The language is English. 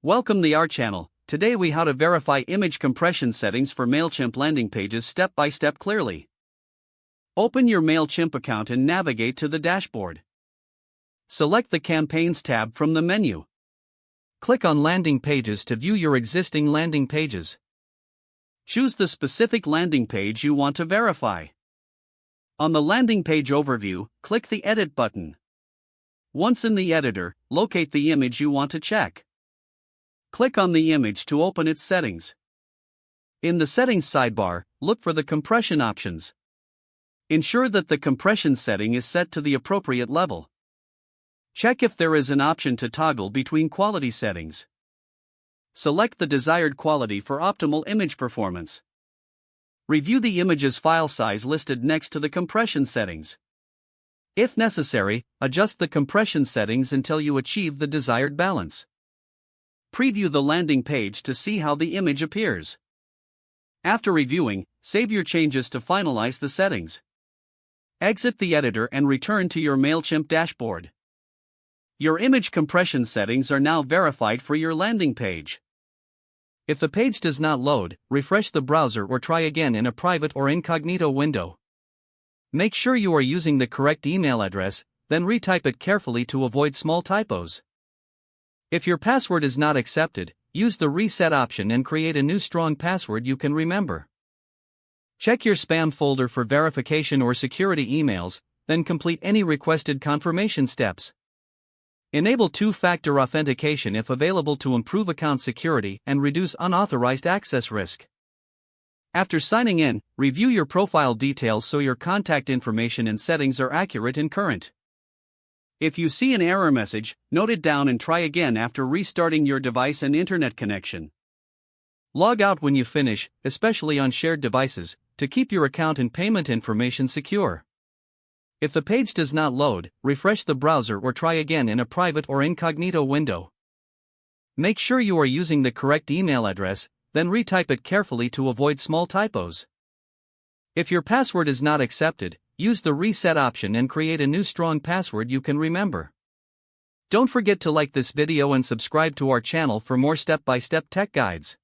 Welcome to our channel. Today we how to verify image compression settings for Mailchimp landing pages step by step clearly. Open your Mailchimp account and navigate to the dashboard. Select the Campaigns tab from the menu. Click on Landing Pages to view your existing landing pages. Choose the specific landing page you want to verify. On the landing page overview, click the Edit button. Once in the editor, locate the image you want to check. Click on the image to open its settings. In the Settings sidebar, look for the compression options. Ensure that the compression setting is set to the appropriate level. Check if there is an option to toggle between quality settings. Select the desired quality for optimal image performance. Review the image's file size listed next to the compression settings. If necessary, adjust the compression settings until you achieve the desired balance. Preview the landing page to see how the image appears. After reviewing, save your changes to finalize the settings. Exit the editor and return to your Mailchimp dashboard. Your image compression settings are now verified for your landing page. If the page does not load, refresh the browser or try again in a private or incognito window. Make sure you are using the correct email address, then retype it carefully to avoid small typos. If your password is not accepted, use the reset option and create a new strong password you can remember. Check your spam folder for verification or security emails, then complete any requested confirmation steps. Enable two-factor authentication if available to improve account security and reduce unauthorized access risk. After signing in, review your profile details so your contact information and settings are accurate and current. If you see an error message, note it down and try again after restarting your device and internet connection. Log out when you finish, especially on shared devices, to keep your account and payment information secure. If the page does not load, refresh the browser or try again in a private or incognito window. Make sure you are using the correct email address, then retype it carefully to avoid small typos. If your password is not accepted, use the reset option and create a new strong password you can remember. Don't forget to like this video and subscribe to our channel for more step-by-step tech guides.